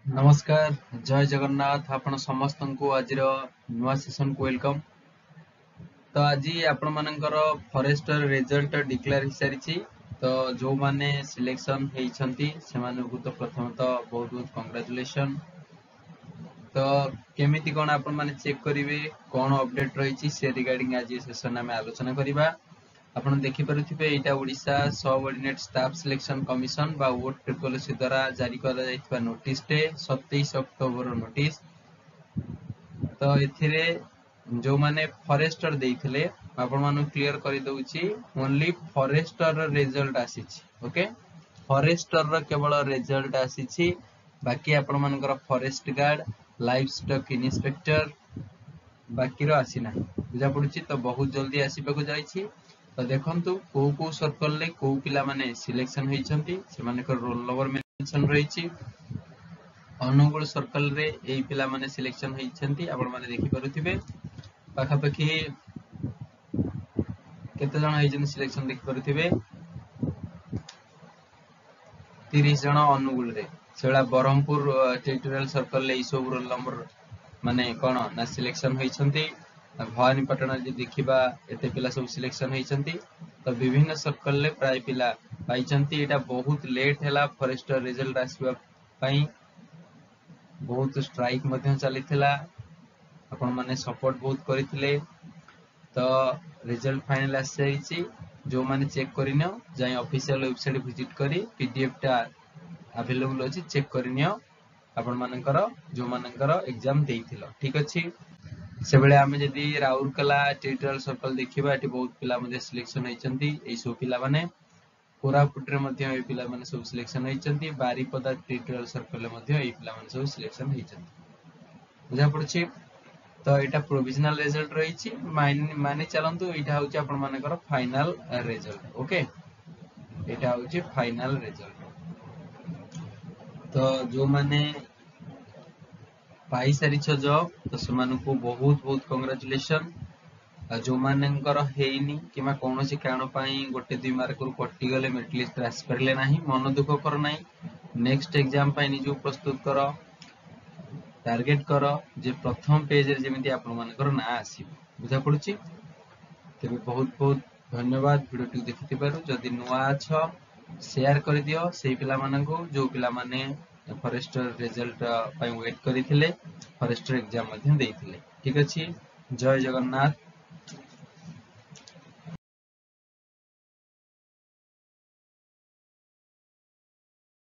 नमस्कार जय जगन्नाथ आपण समस्त को आज नुआ सेशन को वेलकम। तो आज आपण मानकर फॉरेस्टर रिजल्ट डिक्लेयर हो सारी। तो जो माने सिलेक्शन होती से तो प्रथम तो बहुत बहुत कंग्रेचुलेशन। तो केमिति कोन आपण माने चेक करिवे कोन अपडेट रही से रिगार्डिंग आज सेशन में आलोचना करिबा। आपण देखि पारुथिबे एटा Odisha subordinate staff selection commission बा वोट ट्रिपॉलिसी द्वारा जारी करा जायतिबा नोटिस टे 27 अक्टोबर नोटिस। तो एथिरे जो माने फॉरेस्टर देइथिले आपण मानु क्लियर करि दउची ओनली फॉरेस्टर रिजल्ट आसीची। ओके फॉरेस्टर र केवल रिजल्ट आसीची, बाकी आपण मानकर forest guard livestock inspector बाकी रो आसी ना बुझा पड़ुची। तो बहुत जल्दी आसीबाकू जाईची। तो देखंतु को सर्कल ले को पिला माने सिलेक्शन होइछंती से मानकर रोल नंबर मेंशन रहिची। अनुगुल सर्कल रे एई पिला माने सिलेक्शन होइछंती आपण माने देखि पारुथिबे पाखा पाखी केते जण होइछन सिलेक्शन देखि पारुथिबे 30 जण अनुगुल रे। सेला बरहमपुर टेरिटोरियल सर्कल ले सब रोल नंबर माने कोन ना सिलेक्शन होइछंती। भवानीपटना जे देखिबा एते पिला सब सिलेक्शन होइछंती। तो विभिन्न सर्कल ले प्राय पिला पाइछंती। एटा बहुत लेट हैला फॉरेस्टर रिजल्ट आसीबा पई, बहुत स्ट्राइक मध्य चलीथिला, आपण माने सपोर्ट बहुत करिथिले। तो रिजल्ट फाइनल आसी जाईची। जो माने चेक करिनियो जाय ऑफिशियल वेबसाइट विजिट करी पीडीएफ टा अवेलेबल अछि, चेक करिनियो आपण मानकर जो मानकर एग्जाम देइथिलो। ठीक अछि से बेले आमे जदी राउरकेला टेरिटोरियल सर्कल देखिबा एटी बहुत पिला मध्ये सिलेक्शन होइछंती। एई सब पिला माने कोरापुट रे मध्ये एई पिला माने सब सिलेक्शन होइछंती। बारीपदा टेरिटोरियल सर्कल रे मध्ये एई पिला माने सब सिलेक्शन होइछंती बुझा पड़छि। तो एटा प्रोविजनल रिजल्ट रहिछि, माने चलंतु एटा होछि आपण मानकर फाइनल रिजल्ट। ओके एटा होछि फाइनल रिजल्ट। तो जो माने पाई सारी जॉब तो से को बहुत बहुत कंग्रेचुलेशन। जो मानकर हेनी किमा कौन कारण पाई गोटे 2 मार्क रु कटि गले मेरिट लिस्ट आसी परले नाही, मन दुख कर नाही। नेक्स्ट एग्जाम पाई निजु प्रस्तुत कर, टार्गेट कर जे प्रथम पेज रे जेमिति आपण मानकर ना आसीबो बुझा पड़ुची। तेबे बहुत बहुत धन्यवाद वीडियो देखिथिबारु। जदि नुआ छ शेयर कर दियो सेही पिला माननको जो पिला माने फॉरेस्टर रिजल्ट पाई वेट करिथिले, फॉरेस्टर एग्जाम मध्यम देइथिले। ठीक अछि जय जगन्नाथ।